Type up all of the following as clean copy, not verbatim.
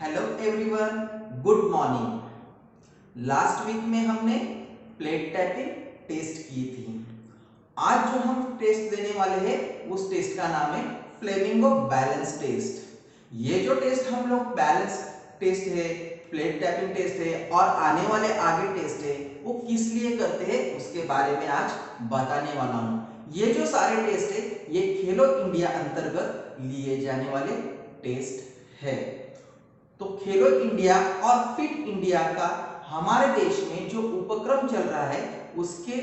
Hello everyone, good morning. Last week में हमने plate tapping test की थी। आज जो हम टेस्ट देने वाले हैं उस टेस्ट का नाम है फ्लेमिंगो बैलेंस टेस्ट। ये जो टेस्ट हम लोग बैलेंस टेस्ट है, प्लेट टैपिंग टेस्ट है और आने वाले आगे टेस्ट है वो किस लिए करते हैं उसके बारे में आज बताने वाला हूँ। ये जो सारे टेस्ट है ये खेलो इंडिया अंतर्गत लिए जाने वाले टेस्ट है। तो खेलो इंडिया और फिट इंडिया का हमारे देश में जो उपक्रम चल रहा है उसके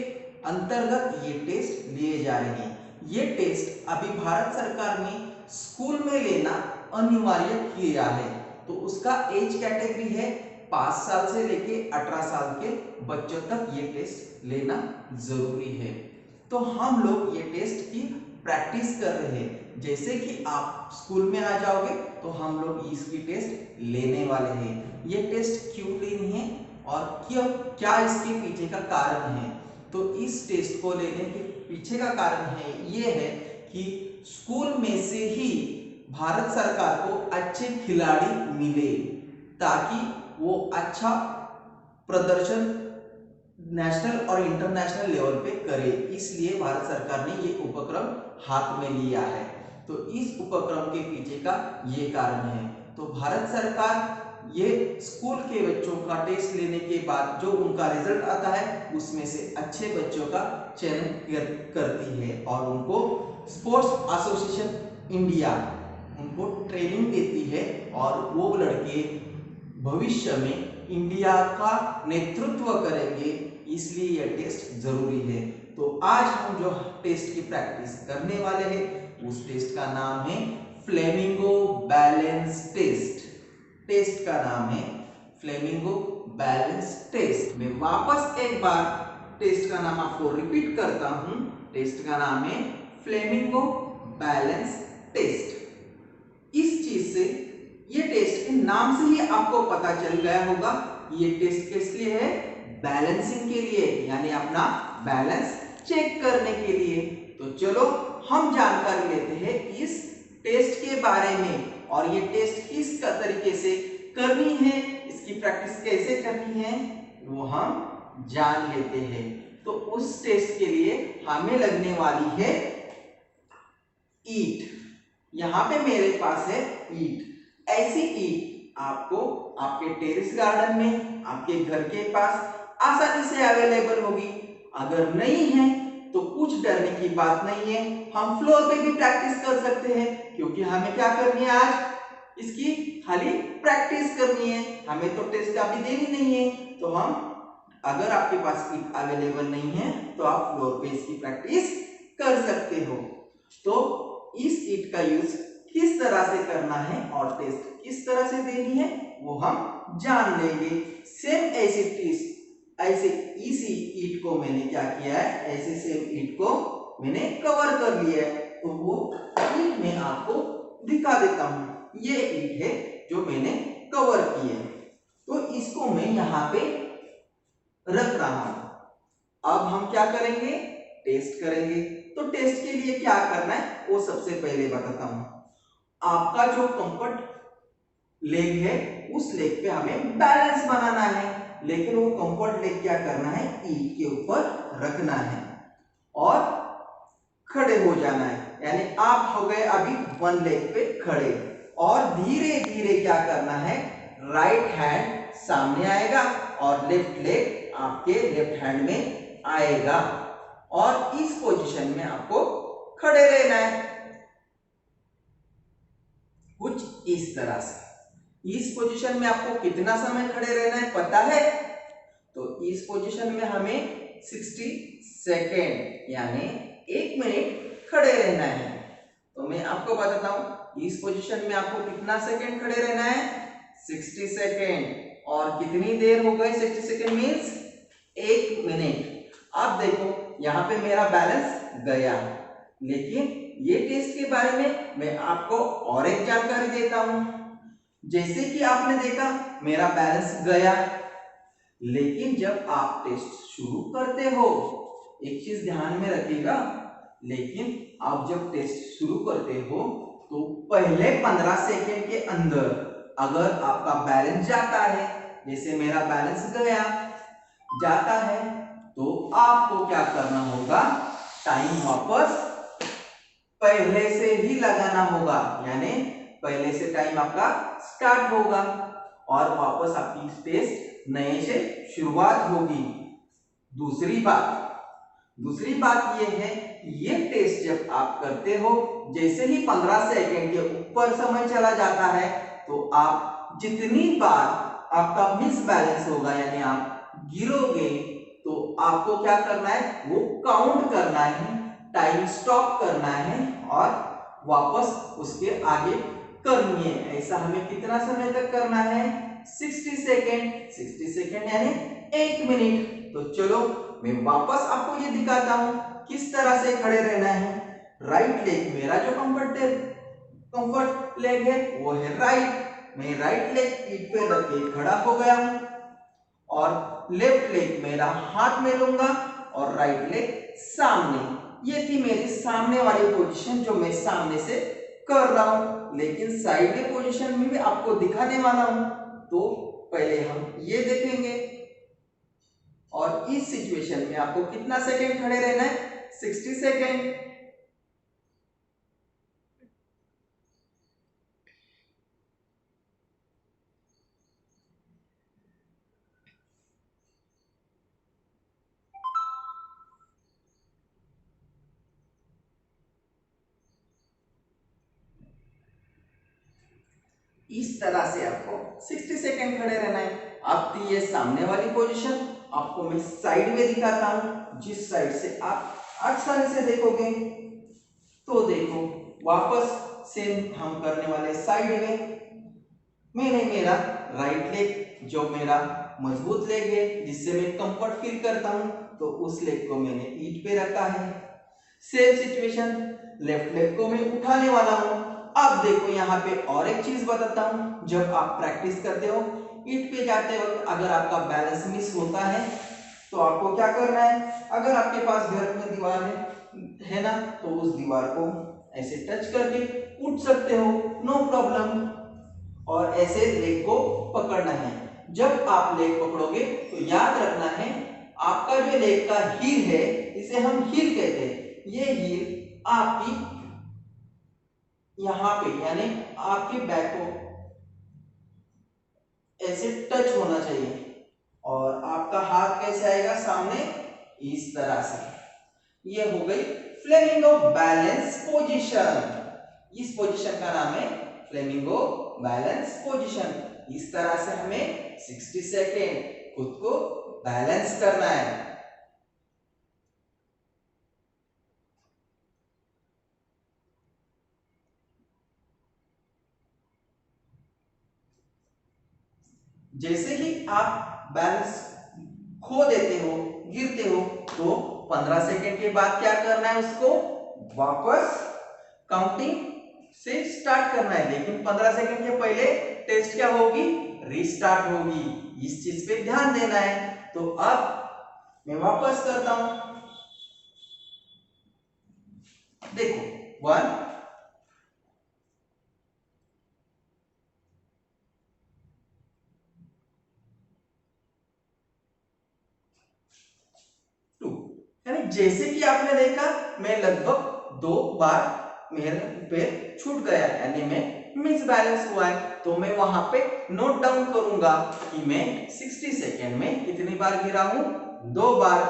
अंतर्गत ये टेस्ट लिए जा रहे हैं। ये टेस्ट अभी भारत सरकार ने स्कूल में लेना अनिवार्य किया है। तो उसका एज कैटेगरी है 5 साल से लेके 18 साल के बच्चों तक ये टेस्ट लेना जरूरी है। तो हम लोग ये टेस्ट की प्रैक्टिस कर रहे हैं। जैसे कि आप स्कूल में आ जाओगे तो हम लोग इसकी टेस्ट लेने वाले हैं। ये टेस्ट क्यों लेनी है और क्यों, क्या इसके पीछे का कारण है। तो इस टेस्ट को लेने के पीछे का कारण है ये है कि स्कूल में से ही भारत सरकार को अच्छे खिलाड़ी मिले ताकि वो अच्छा प्रदर्शन नेशनल और इंटरनेशनल लेवल पे करे। इसलिए भारत सरकार ने ये उपक्रम हाथ में लिया है। तो इस उपक्रम के पीछे का ये कारण है। तो भारत सरकार ये स्कूल के बच्चों का टेस्ट लेने के बाद जो उनका रिजल्ट आता है उसमें से अच्छे बच्चों का चयन करती है और उनको स्पोर्ट्स एसोसिएशन इंडिया उनको ट्रेनिंग देती है और वो लड़के भविष्य में इंडिया का नेतृत्व करेंगे। इसलिए यह टेस्ट जरूरी है। तो आज हम जो टेस्ट की प्रैक्टिस करने वाले हैं उस टेस्ट का नाम है फ्लेमिंगो बैलेंस टेस्ट। टेस्ट का नाम है फ्लेमिंगो बैलेंस टेस्ट। मैं वापस एक बार टेस्ट का नाम आपको रिपीट करता हूं। टेस्ट का नाम है फ्लेमिंगो बैलेंस टेस्ट। इस चीज से ये टेस्ट के नाम से ही आपको पता चल गया होगा ये टेस्ट किस लिए है, बैलेंसिंग के लिए, यानी अपना बैलेंस चेक करने के लिए। तो चलो हम जानकारी लेते हैं इस टेस्ट के बारे में और ये टेस्ट किस तरीके से करनी है, इसकी प्रैक्टिस कैसे करनी है वो हम जान लेते हैं। तो उस टेस्ट के लिए हमें लगने वाली है ईट। यहां पे मेरे पास है ईट। ऐसी ईट आपको आपके टेरेस गार्डन में, आपके घर के पास आसानी से अवेलेबल होगी। अगर नहीं है तो कुछ डरने की बात नहीं है, हम फ्लोर पे भी प्रैक्टिस कर सकते हैं क्योंकि हमें क्या करनी है आज, इसकी खाली प्रैक्टिस करनी है। हमें तो टेस्ट अभी देनी नहीं है। तो हम, अगर आपके पास ईट अवेलेबल नहीं है तो आप फ्लोर पे इसकी प्रैक्टिस कर सकते हो। तो इस ईट का यूज किस तरह से करना है और टेस्ट किस तरह से देनी है वो हम जान लेंगे। सेम ऐसे टेस्ट, ऐसे इसी ईट को मैंने क्या किया है, ऐसे सेम ईट को मैंने कवर कर लिया है। तो वो ईट मैं आपको दिखा देता हूं। ये ईट है जो मैंने कवर की है। तो इसको मैं यहाँ पे रख रहा हूं। अब हम क्या करेंगे, टेस्ट करेंगे। तो टेस्ट के लिए क्या करना है वो सबसे पहले बताता हूं। आपका जो कंफर्ट लेग है उस लेग पे हमें बैलेंस बनाना है, लेकिन वो कंफर्ट लेग क्या करना है, ईट के ऊपर रखना है और खड़े हो जाना है। यानी आप हो गए अभी वन लेग पे खड़े और धीरे धीरे क्या करना है, राइट हैंड सामने आएगा और लेफ्ट लेग आपके लेफ्ट हैंड में आएगा और इस पोजीशन में आपको खड़े रहना है कुछ इस तरह से। इस पोजीशन में आपको कितना समय खड़े रहना है पता है? तो इस पोजीशन में हमें 60 सेकेंड यानी 1 मिनट खड़े रहना है। तो मैं आपको बताता हूं इस पोजीशन में आपको कितना सेकेंड खड़े रहना है, 60 सेकेंड। और कितनी देर हो गई, 60 सेकेंड मीन्स 1 मिनट। अब देखो यहाँ पे मेरा बैलेंस गया, लेकिन ये टेस्ट के बारे में मैं आपको और एक जानकारी देता हूं। जैसे कि आपने देखा मेरा बैलेंस गया, लेकिन जब आप टेस्ट शुरू करते हो एक चीज ध्यान में रखिएगा, लेकिन आप जब टेस्ट शुरू करते हो तो पहले 15 सेकेंड के अंदर अगर आपका बैलेंस जाता है, जैसे मेरा बैलेंस गया जाता है, तो आपको क्या करना होगा, टाइम वापस पहले से ही लगाना होगा, यानी पहले से टाइम आपका स्टार्ट होगा और वापस आपकी टेस्ट नए से शुरुआत होगी। दूसरी बात यह है कि ये टेस्ट जब आप करते हो, जैसे ही 15 सेकंड के ऊपर समय चला जाता है, तो आप जितनी बार आपका मिस बैलेंस होगा, यानी आप गिरोगे, तो आपको क्या करना है, वो काउंट करना है, टाइम स्टॉप करना है और वापस उसके आगे करनी है। ऐसा हमें कितना समय तक करना है, 60 सेकेंड। 60 सेकेंड यानी 1 मिनट। तो चलो मैं वापस आपको ये दिखाता हूं किस तरह से खड़े रहना है। राइट लेग मेरा जो कंफर्ट लेग है वो है राइट। मैं राइट लेग ईंट पे रख के खड़ा हो गया हूं और लेफ्ट लेग मेरा हाथ में लूंगा और राइट लेग सामने। ये थी मेरी सामने वाली पोजीशन जो मैं सामने से कर रहा हूं, लेकिन साइड पोजीशन में भी आपको दिखाने वाला हूं। तो पहले हम ये देखेंगे और इस सिचुएशन में आपको कितना सेकंड खड़े रहना है, 60 सेकंड। इस तरह से आपको 60 सेकंड खड़े रहना है। आपकी ये सामने वाली पोजीशन आपको मैं साइड में दिखाता हूं, जिस साइड से आप आसानी से देखोगे। तो देखो वापस सेम हम करने वाले साइड में। मैंने मेरा राइट लेग जो मेरा मजबूत लेग है, जिससे मैं कंफर्ट फील करता हूं, तो उस लेग को मैंने ईंट पे रखा है। सेम सिचुएशन, लेफ्ट लेग को मैं उठाने वाला हूं। अब देखो यहाँ पे और एक चीज बताता हूं, जब आप प्रैक्टिस करते हो ईंट पे जाते वक्त अगर आपका बैलेंस मिस होता है, तो आपको क्या करना है, अगर आपके पास घर में दीवार है ना, तो उस दीवार को ऐसे टच करके उठ सकते हो, नो प्रॉब्लम। और ऐसे लेग को पकड़ना है। जब आप लेग पकड़ोगे तो याद रखना है, आपका जो लेग का हील है, इसे हम हील कहते हैं, ये हील आपकी यहां पे यानी आपके बैक को ऐसे टच होना चाहिए और आपका हाथ कैसे आएगा सामने, इस तरह से। ये हो गई फ्लेमिंगो बैलेंस पोजीशन। इस पोजीशन का नाम है फ्लेमिंगो बैलेंस पोजीशन। इस तरह से हमें 60 सेकेंड खुद को बैलेंस करना है। जैसे ही आप बैलेंस खो देते हो, गिरते हो, तो 15 सेकेंड के बाद क्या करना है, उसको वापस काउंटिंग से स्टार्ट करना है। लेकिन 15 सेकेंड के पहले टेस्ट क्या होगी, रीस्टार्ट होगी। इस चीज पे ध्यान देना है। तो अब मैं वापस करता हूं, देखो 1 2, यानी जैसे कि आपने देखा मैं लगभग 2 बार मेरा पैर छूट गया, यानी मैं मिस बैलेंस हुआ है। तो मैं वहां पे नोट डाउन करूंगा कि मैं 60 सेकेंड में कितनी बार गिरा हूं, 2 बार।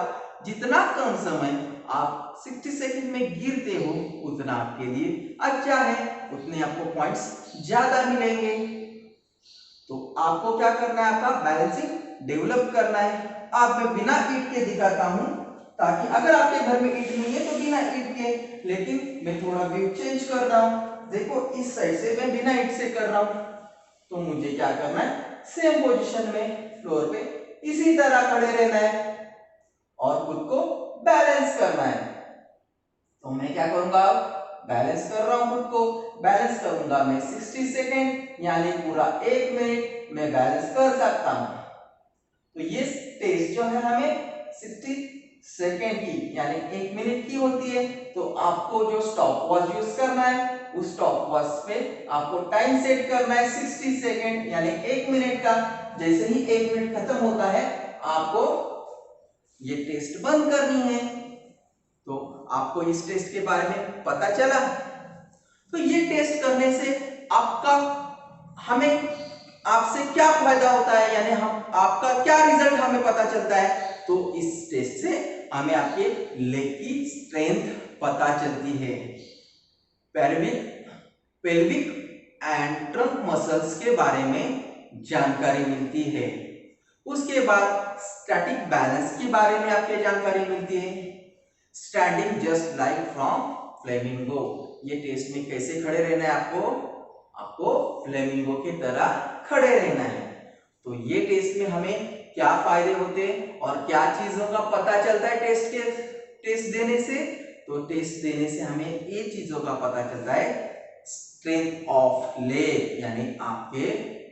जितना कम समय आप 60 सेकेंड में गिरते हो, उतना आपके लिए अच्छा है, उतने आपको पॉइंट्स ज्यादा मिलेंगे। तो आपको क्या करना है, आपका बैलेंसिंग डेवलप करना है। आप मैं बिना ईंट के दिखाता हूं, ताकि अगर आपके घर में ईंट नहीं है तो बिना ईंट के, लेकिन मैं थोड़ा व्यू चेंज कर रहा हूं। देखो इस साइड से मैं बिना ईंट से कर रहा हूं, तो मुझे क्या करना है, सेम पोजीशन में फ्लोर पे इसी तरह खड़े रहना है और खुद को बैलेंस करना है। तो मैं क्या करूंगा, बैलेंस कर रहा हूं, खुद को बैलेंस करूंगा मैं 60 सेकेंड, यानी पूरा 1 मिनट मैं बैलेंस कर सकता हूं। तो ये टेस्ट जो है हमें 60 सेकेंड की यानी 1 मिनट की होती है। तो आपको जो स्टॉप वॉच यूज करना है उस स्टॉप वॉच पे आपको टाइम सेट करना है 60 सेकेंड यानी 1 मिनट का। जैसे ही 1 मिनट खत्म होता है आपको ये टेस्ट बंद करनी है। तो आपको इस टेस्ट के बारे में पता चला। तो ये टेस्ट करने से आपका हमें आपसे क्या फायदा होता है, यानी हम आपका क्या रिजल्ट हमें पता चलता है। तो इस टेस्ट से हमें आपके लेग की स्ट्रेंथ पता चलती है। पेल्विक एंड ट्रंक मसल्स के बारे में जानकारी मिलती है। उसके बाद स्टैटिक बैलेंस के बारे में आपको जानकारी मिलती है। Standing just like from flamingo, ये टेस्ट में कैसे खड़े रहना है आपको फ्लेमिंगो की तरह खड़े रहना है। तो ये टेस्ट में हमें क्या फायदे होते हैं और क्या चीजों का पता चलता है टेस्ट देने से। तो टेस्ट देने से हमें ये चीजों का पता चलता है, स्ट्रेंथ ऑफ लेग यानी आपके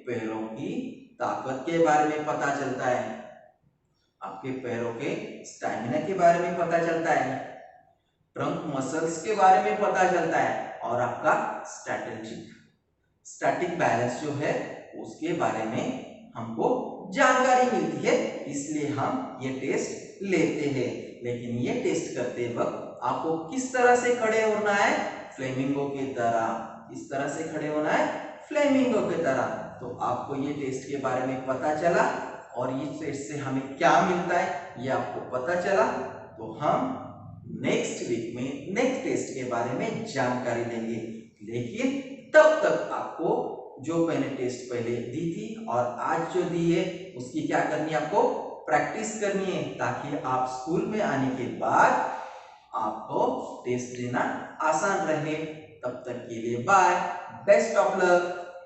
पैरों की ताकत के बारे में पता चलता है, आपके पैरों के स्टैमिना के बारे में पता चलता है, ट्रंक मसल्स के बारे में पता चलता है और आपका स्टैटिक बैलेंस जो है उसके बारे में हमको जानकारी मिलती है। इसलिए हम ये टेस्ट लेते हैं। लेकिन ये टेस्ट करते वक्त आपको किस तरह से खड़े होना है, फ्लेमिंगो की तरह। इस तरह से खड़े होना है फ्लेमिंगो की तरह। तो आपको ये टेस्ट के बारे में पता चला और इस टेस्ट से हमें क्या मिलता है ये आपको पता चला। तो हम नेक्स्ट वीक में नेक्स्ट टेस्ट के बारे में जानकारी देंगे। लेकिन तब तक आपको जो मैंने टेस्ट पहले दी थी और आज जो दी है उसकी क्या करनी है, आपको प्रैक्टिस करनी है, ताकि आप स्कूल में आने के बाद आपको टेस्ट देना आसान रहे। तब तक के लिए बाय, बेस्ट ऑफ लक।